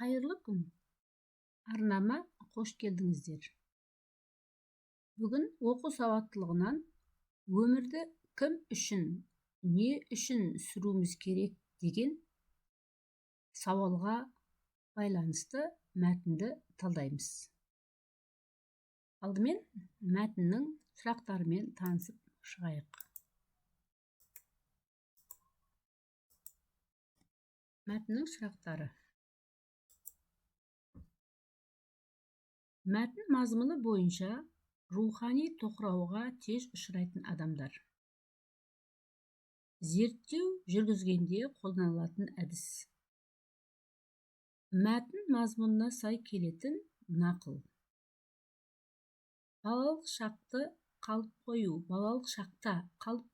Қайырлы күн. Арнама қош келдіңіздер. Бүгін оқу сауаттылығынан өмірді кім үшін, не үшін сүруіміз керек деген сауалға байланысты мәтінді талдаймыз. Алдымен мәтіннің сұрақтарымен танысып шығайық. Мәтіннің сұрақтары. Мәтін мазмұны бойынша рухани тоқырауға тез ұшырайтын адамдар. Зерттеу жүргізгенде қолданылатын әдіс. Мәтін мазмұнына сай келетін нақыл. Балалық шақта қалып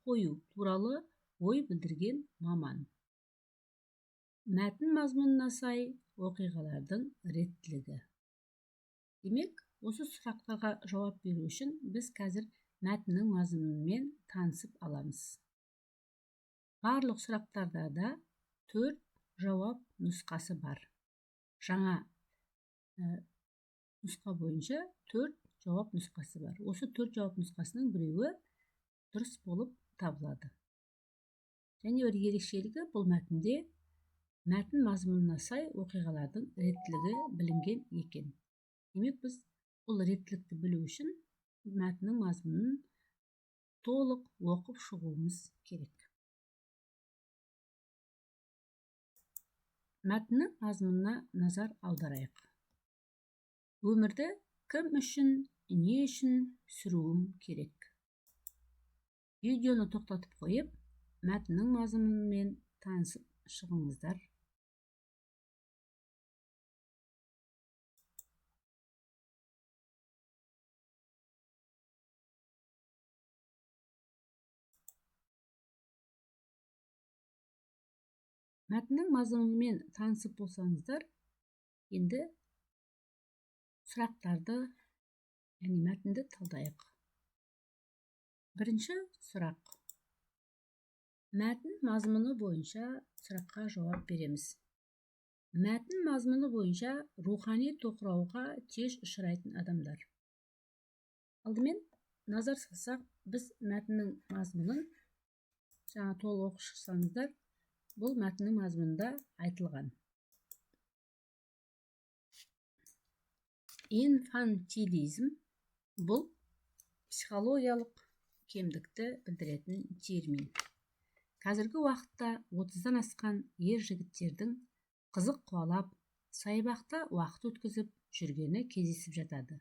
қою туралы ой білдірген маман. Мәтін мазмұнына сай оқиғалардың реттілігі. Демек, осы сұрақтарға жауап беру үшін біз қазір мәтіннің мазмұнымен танысып аламыз. Барлық сұрақтарда да 4 жауап нұсқасы бар. Жаңа нұсқа бойынша 4 жауап нұсқасы бар. Осы 4 жауап нұсқасының біреуі дұрыс болып табылады. Және бір ерекшелігі бұл мәтінде мәтін мазмұнына сай оқиғалардың реттілігі білінген екен. Демек, біз бұл реттілікті білу үшін мәтіннің мазмұнын толық оқып шығуымыз керек. Мәтіннің мазмұнына назар аударайық. Өмірді кім үшін, не үшін сүруім керек? Видеоны тоқтатып қойып, мәтіннің мазмұнымен танысып шығыңыздар. Мәтіннің мазмұнымен танысып болсаңыздар, енді сұрақтарды, мәтінді талдайық. Бірінші сұрақ. Мәтін мазмұны бойынша сұраққа жауап береміз. Мәтін мазмұны бойынша рухани тоқырауға тез ұшырайтын адамдар. Алдымен назар салсақ, біз мәтіннің мазмұнын жаңа толық оқып шықсаңыздар, бұл мәтіннің мазмұнында айтылған. Инфантилизм бұл психологиялық кемдікті білдіретін термин. Қазіргі уақытта 30-дан асқан ер жігіттердің қызық қуалап, саябақта уақыт өткізіп жүргені кездесіп жатады.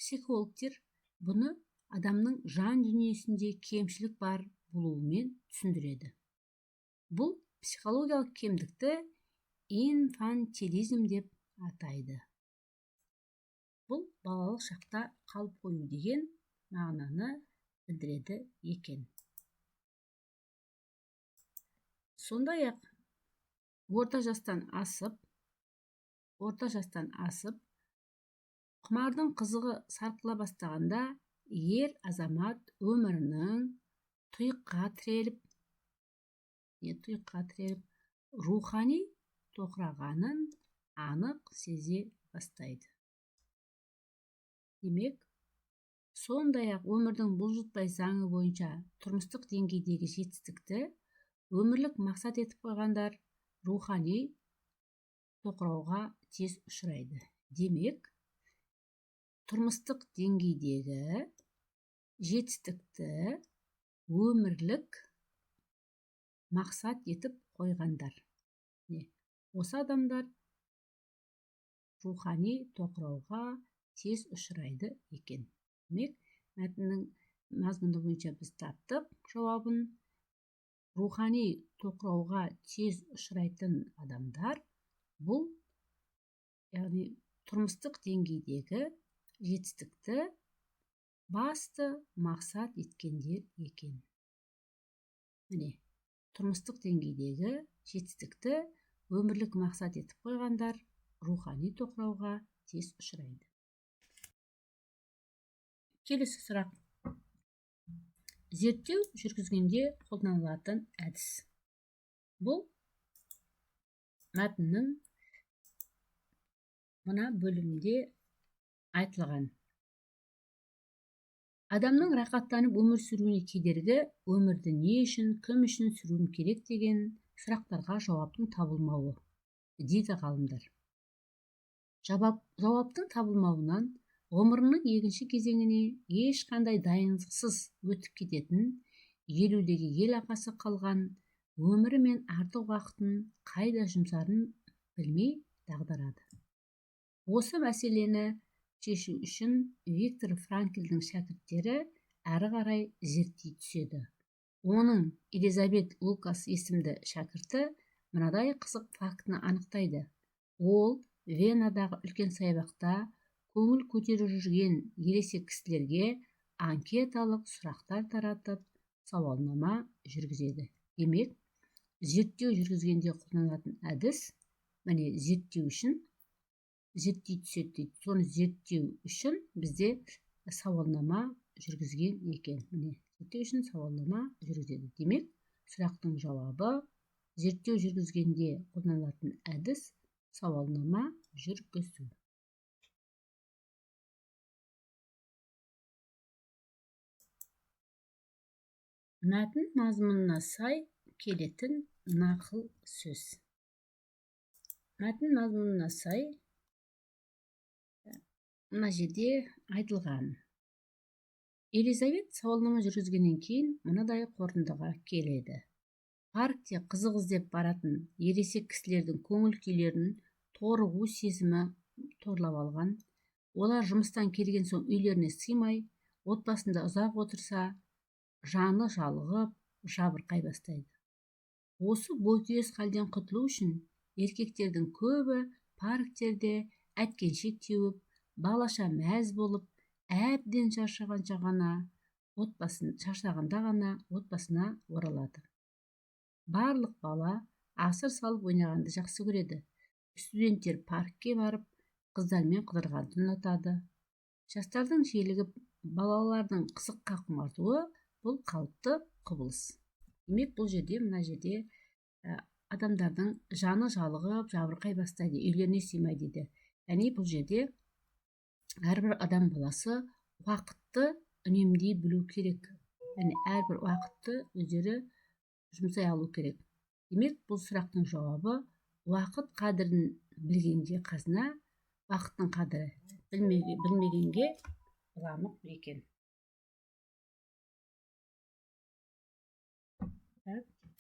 Психологтер бұны адамның жан дүниесінде кемшілік бар болуымен түсіндіреді. Бұл психологиялық кемдікті инфантилизм деп атайды. Бұл балалық шақта қалып қою деген мағынаны білдіреді екен. Сондай-ақ орта жастан асып, құмардың қызығы сарқыла бастағанда ер азамат өмірінің тұйыққа тіреліп, рухани тоқырағанын анық сезе бастайды. Демек, сондай-ақ өмірдің бұлжытпай заңы бойынша тұрмыстық деңгейдегі жетістікті өмірлік мақсат етіп қойғандар рухани тоқырауға тез ұшырайды. Демек, тұрмыстық деңгейдегі жетістікті өмірлік мақсат етіп қойғандар. Осы адамдар рухани тоқырауға тез ұшырайды екен. Демек, мәтіннің мазмұны бойынша біз таптық жауабын. Рухани тоқырауға тез ұшырайтын адамдар бұл, яғни тұрмыстық деңгейдегі жетістікті басты мақсат еткендер екен. Тұрмыстық деңгейдегі жетістікті өмірлік мақсат етіп қойғандар рухани тоқырауға тез ұшырайды. Келесі сұрақ. Зерттеу жүргізгенде қолданылатын әдіс. Бұл мәтіннің мына бөлімде айтылған. Адамның рақаттанып өмір сүруіне кедергі өмірді не үшін, кім үшін сүруім керек деген сұрақтарға жауаптың табылмауы, дейді ғалымдар. Жауаптың табылмауынан ғұмырының екінші кезеңіне ешқандай дайындықсыз өтіп кететін, елудегі ел ағасы қалған, өмірі мен артық уақытын қайда жұмсарын білмей дағдарады. Осы мәселені шешу үшін Виктор Франклдің шәкірттері әрі қарай зерттей түседі. Оның Элизабет Лукас есімді шәкірті мынадай қызық фактіні анықтайды. Ол Венадағы үлкен саябақта көңіл көтеріп жүрген ересек кісілерге анкеталық сұрақтар таратып, сауалнама жүргізеді. Демек, зерттеу жүргізгенде қолданылатын әдіс, міне зерттеу үшін зерттей түседі дейді. Соны зерттеу үшін бізде сауалнама жүргізген екен. Міне, зерттеу үшін сауалнама жүргізеді. Демек, сұрақтың жауабы зерттеу жүргізгенде қолданылатын әдіс сауалнама жүргізу. Мәтін мазмұнына сай келетін нақыл сөз. Мәтін мазмұнына сай мына жерде айтылған. Элизабет сауалнама жүргізгеннен кейін мынадай қорытындыға келеді. Паркте қызық іздеп баратын ересек кісілердің көңіл күйлерін торығу сезімі торлап алған. Олар жұмыстан келген соң үйлеріне сыймай, отбасында ұзақ отырса, жаны жалығып, жабырқай бастайды. Осы бойкүйез халден құтылу үшін еркектердің көбі парктерде әткеншек теуіп, балаша мәз болып, әбден шаршағанда ғана отбасына оралады. Барлық бала асыр салып ойнағанды жақсы көреді. Студенттер паркке барып, қыздармен қыдырғанды ұнатады. Жастардың желігіп, балалардың қызыққа құмартуы бұл қалыпты құбылыс. Демек, бұл жерде, мына жерде адамдардың жаны жалығып, жабырқай бастайды, үйлеріне сыймай дейді. Яғни бұл жерде әрбір адам баласы уақытты үнемдей білу керек. Яғни әрбір уақытты өздері жұмсай алу керек. Демек, бұл сұрақтың жауабы уақыт қадірін білгенге қазына, уақыттың қадірі білмегенге ламық екен.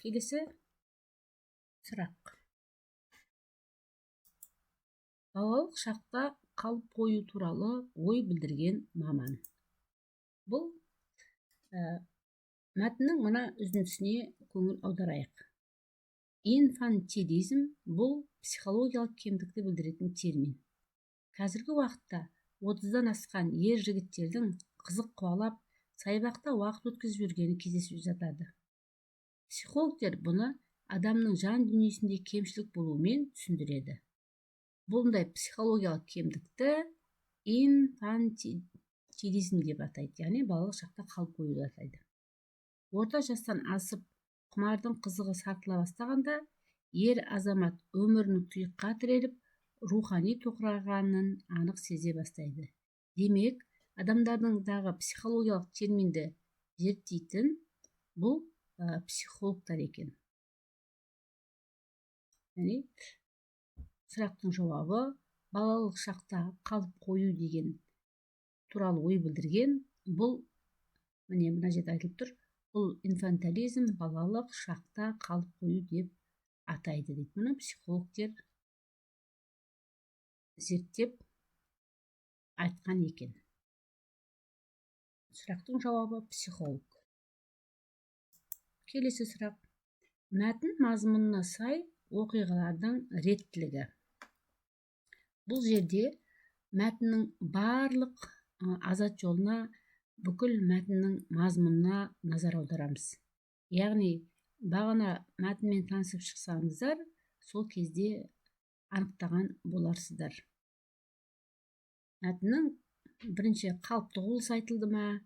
Келесі сұрақ. Балалық шақта қалып қою туралы ой білдірген маман. Бұл мәтіннің мына үзіндісіне көңіл аударайық. Инфантилизм бұл психологиялық кемдікті білдіретін термин. Қазіргі уақытта 30-дан асқан ер жігіттердің қызық қуалап, саябақта уақыт өткізіп жүргені кездесіп жатады. Психологтер бұны адамның жан дүниесінде кемшілік болуымен түсіндіреді. Бұндай психологиялық кемдікті инфантилизм деп атайды, яғни балалық шақта қалып қоюды атайды. Орта жастан асып, құмардың қызығы сартыла бастағанда, ер азамат өмірінің тұйыққа тіреліп, рухани тоқырағанын анық сезе бастайды. Демек, адамдардың психологиялық терминді зерттейтін бұл психологтар екен. Яғни, сұрақтың жауабы балалық шақта қалып қою деген туралы ой білдірген. Бұл, мына жерде айтылып тұр, бұл инфантилизм балалық шақта қалып қою деп атайды дейді. Мұны психологтер зерттеп айтқан екен. Сұрақтың жауабы психолог. Келесі сұрақ. Мәтін мазмұнына сай оқиғалардың реттілігі. Бұл жерде мәтіннің барлық азат жолына, бүкіл мәтіннің мазмұнына назар аударамыз. Яғни, бағана мәтінмен танысып шықсаңыздар, сол кезде анықтаған боларсыздар. Мәтіннің бірінші қалыпты құбылыс айтылды ма,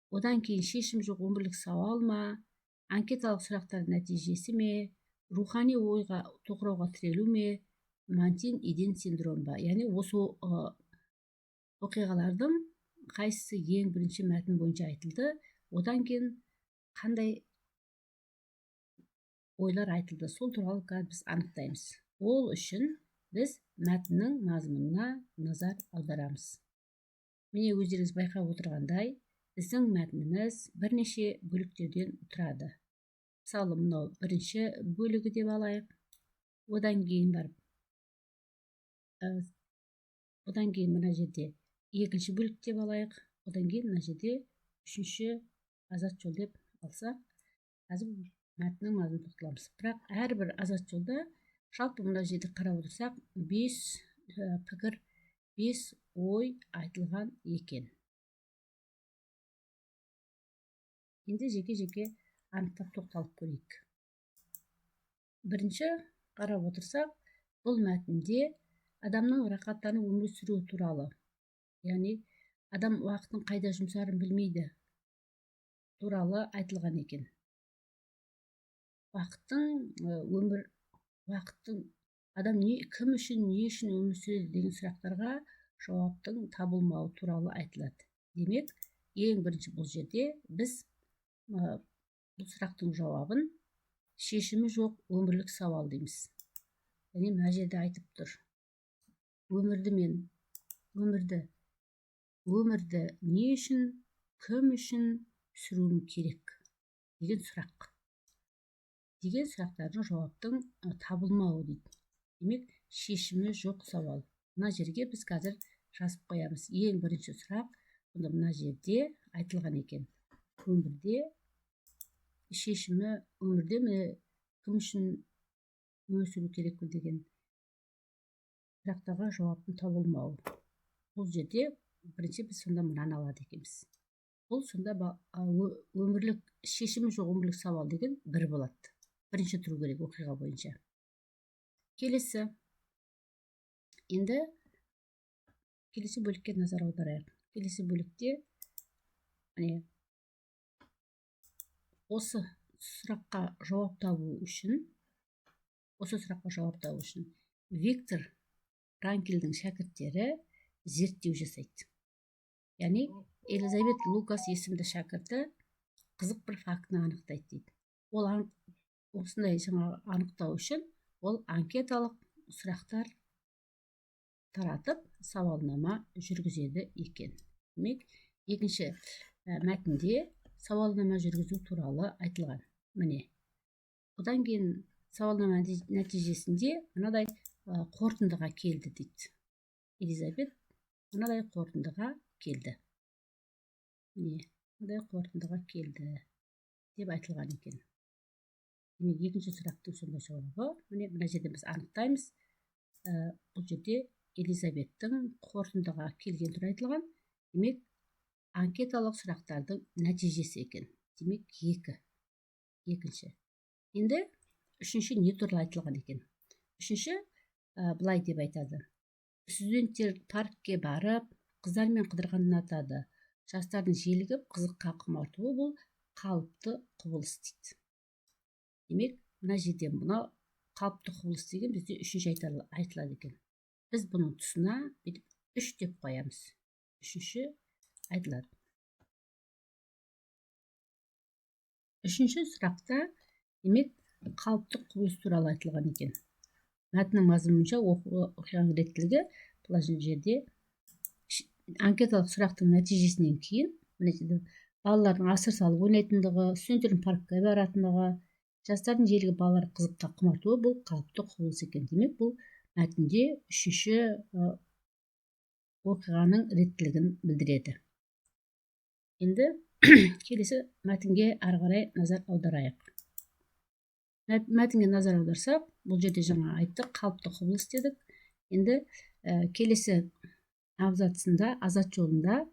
одан кейін шешім жоқ өмірлік сауал ма, анкеталық сұрақтардың нәтижесі ме, рухани ойға тоқырауға тірелу ме, Мантин Иден синдром ба, яғни осы оқиғалардың қайсысы ең бірінші мәтін бойынша айтылды, одан кейін қандай ойлар айтылды, сол туралы қазір біз анықтаймыз. Ол үшін біз мәтіннің мазмұнына назар аударамыз. Міне өздеріңіз байқап отырғандай, біздің мәтініміз бірнеше бөліктерден тұрады. Мысалы, мынау бірінші бөлігі деп алайық. Одан кейін мына жерде екінші бөлік деп алайық. Одан кейін мына жерде үшінші азат жол деп алсақ, қазір мәтіннің мазмұнына тоқталамыз. Бірақ әрбір азат жолда жалпы мына жерде қарап отырсақ, 5 пікір, 5 ой айтылған екен. Енді жеке-жеке анықтап тоқталып көрейік. Бірінші қарап отырсақ, бұл мәтінде адамның рақаттанып өмір сүруі туралы, яғни адам уақытын қайда жұмсарын білмейді туралы айтылған екен. Адам кім үшін, не үшін өмір сүреді деген сұрақтарға жауаптың табылмауы туралы айтылады. Демек, ең бірінші бұл жерде біз бұл сұрақтың жауабын шешімі жоқ өмірлік сауал дейміз. Яғни мына жерде айтып тұр. Өмірді не үшін, кім үшін сүруім керек деген сұрақ. Деген сұрақтардың жауаптың табылмауы дейді. Демек, шешімі жоқ сауал. Мына жерге біз қазір жазып қоямыз. Ең бірінші сұрақ мына жерде айтылған екен. Өмірде кім үшін өмір сүру керек деген сұрақтарға жауаптың табылмауы. Бұл жерде бірінші біз сонда мынаны алады екенбіз. Бұл сонда шешімі жоқ өмірлік сауал деген бір болады. Бірінші тұру керек оқиға бойынша. Келесі. Енді келесі бөлікке назар аударайық. Келесі бөлікте осы сұраққа жауап табу үшін Виктор Франклдің шәкірттері зерттеу жасайды. Яғни Элизабет Лукас есімді шәкірті қызық бір фактіні анықтайды дейді. Ол осындай анықтау үшін ол анкеталық сұрақтар таратып сауалнама жүргізеді екен. Демек, екінші мәтінде сауалнама жүргізу туралы айтылған. Міне. Одан кейін сауалнама нәтижесінде мынадай қорытындыға келді дейді. Элизабет мынадай қорытындыға келді. Мынадай қорытындыға келді деп айтылған екен. Екінші сұрақтың сондай жауабы. Мына жерде біз анықтаймыз. Бұл жерде Элизабеттің қорытындыға келген түрі айтылған. Демек, анкеталық сұрақтардың нәтижесі екен. Демек, екінші. Енді үшінші не туралы айтылған екен? Үшінші былай деп айтады. Студенттер паркке барып, қыздармен қыдырғанды ұнатады. Жастардың желігіп, қызыққа құмартуы бұл қалыпты құбылыс дейді. Демек, мына жерде мына қалыпты құбылыс деген бізде үшінші айтылады екен. Біз бұның тұсына 3 деп қоямыз. Үшінші айтылады. Үшінші сұрақта демек қалыпты құбылыс туралы айтылған екен. Мәтіннің мазмұнынша оқиғаның реттілігі бұл жерде анкеталық сұрақтың нәтижесінен кейін балалардың асыр салып ойнайтындығы, студенттердің паркке баратындығы, жастардың желігі балалар қызыққа құмартуы бұл қалыпты құбылыс екен. Демек, бұл мәтінде үшінші оқиғаның реттілігін білдіреді. Енді келесі мәтінге ары қарай назар аударайық. Мәтінге назар аударсақ, бұл жерде жаңа айттық, қалыпты құбылыс дедік. Енді келесі абзацында, азат жолында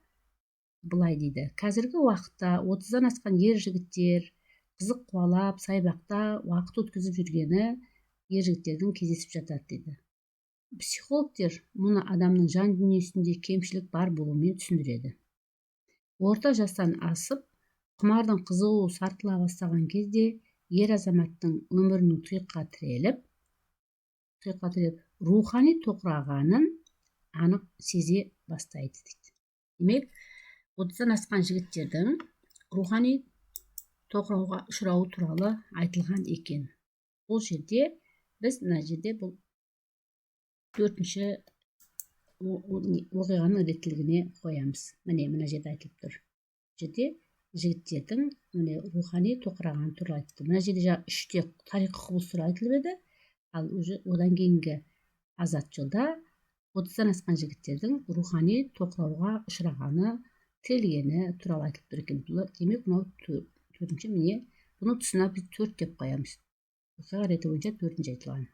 былай дейді. Қазіргі уақытта 30-дан асқан ер жігіттер қызық қуалап, сайбақта уақыт өткізіп жүргені ер жігіттердің кездесіп жатады дейді. Психологтер мұны адамның жан дүниесінде кемшілік бар болуымен түсіндіреді. Орта жастан асып, құмардың қызуы сартыла бастаған кезде ер азаматтың өмірінің тұйыққа тіреліп, тұйыққа тіреліп рухани тоқырағанын анық сезе бастайды дейді. Демек, 30-дан асқан жігіттердің рухани тоқырауға ұшырауы туралы айтылған екен. Бұл жерде біз мына жерде бұл 4-ші оқиғаның реттілігіне қоямыз. Мына жерде айтылып тұр. Жерде жігіттердің рухани тоқырағаны туралы айтты. Мына жерде 3-те тарихи құбылыс туралы айтылып еді, ал одан кейінгі азат жолда 30-дан асқан жігіттердің рухани тоқырауға ұшырағаны, тірелгені туралы айтылып тұр екен. Демек, мынау 4-ші, бұны тұсына біз 4 деп қоямыз. Оқиға реті бойынша 4-ші айтылған.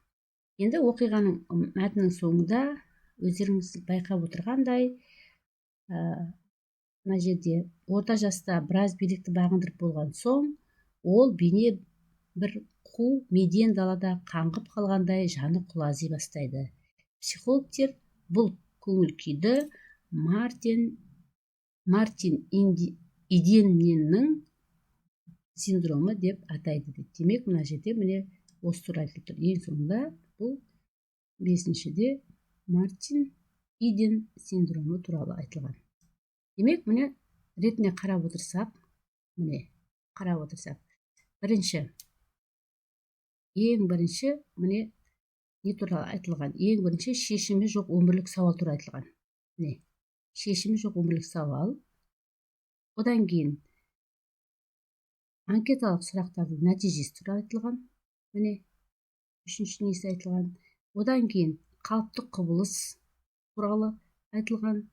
Енді оқиғаның мәтіннің соңында өздеріңіз байқап отырғандай, мына жерде орта жаста біраз билікті бағындырып болған соң, ол бейне бір қу меден далада қаңғып қалғандай жаны құлази бастайды. Психологтер бұл көңіл күйді Мартин Иденнің синдромы деп атайды. Демек, мына жерде осы туралы айтылып тұр. Ең соңында бұл 5-шіде Мартин Иден синдромы туралы айтылған. Демек, ретіне қарап отырсақ, ең бірінші не туралы айтылған? Ең бірінші шешімі жоқ өмірлік сауал туралы айтылған. Шешімі жоқ өмірлік сауал. Одан кейін анкеталық сұрақтардың нәтижесі туралы айтылған. 3-ші несі айтылған. Одан кейін қалыпты құбылыс туралы айтылған.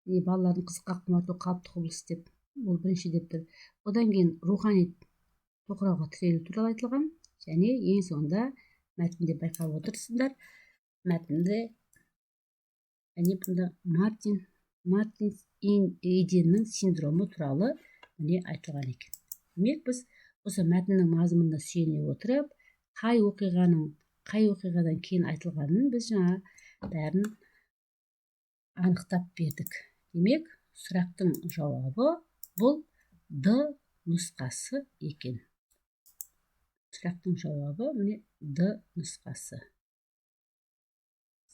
Балалардың қызыққа құмарту қалыпты құбылыс деп, ол 1-ші деп тұр. Одан кейін рухани тоқырауға тірелу туралы айтылған. Және ең соңында мәтінде байқап отырсыздар. Мәтінде бұнда Мартин Иденнің синдромы туралы айтылған екен. Демек, біз осы мәтіннің мазмұнына сүйене отырып, қай оқиғадан кейін айтылғанын біз жаңа бәрін анықтап бердік. Демек, сұрақтың жауабы бұл Д нұсқасы екен. Сұрақтың жауабы Д нұсқасы.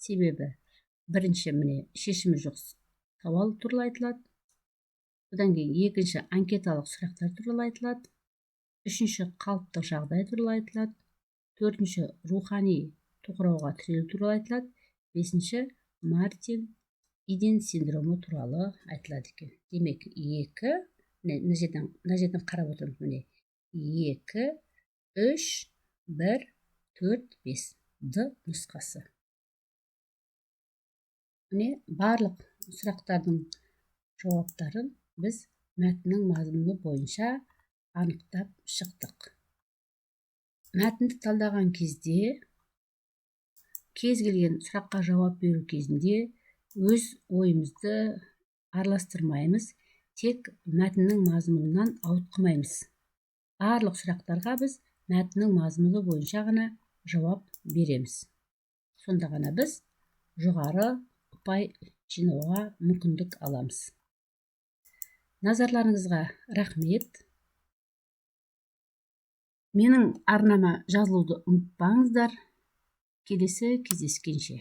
Себебі, бірінші шешімі жоқ сауал туралы айтылады. Одан кейін екінші анкеталық сұрақтар туралы айтылады. 3-ші қалыптық жағдай туралы айтылады. 4-ші рухани тоқырауға тірелу туралы айтылады. 5-ші Мартин Иден синдромы туралы айтылады екен. Демек, 2, мына жерден қарап отырмыз. 2, 3, 1, 4, 5. Д нұсқасы. Барлық сұрақтардың жауаптарын біз мәтіннің мазмұны бойынша анықтап шықтық. Мәтінді талдаған кезде, кез келген сұраққа жауап беру кезінде өз ойымызды араластырмаймыз, тек мәтіннің мазмұнынан ауытқымаймыз. Барлық сұрақтарға біз мәтіннің мазмұны бойынша ғана жауап береміз. Сонда ғана біз жоғары ұпай жинауға мүмкіндік аламыз. Назарларыңызға рахмет. Менің арнама жазылуды ұмытпаңыздар. Келесі кездескенше.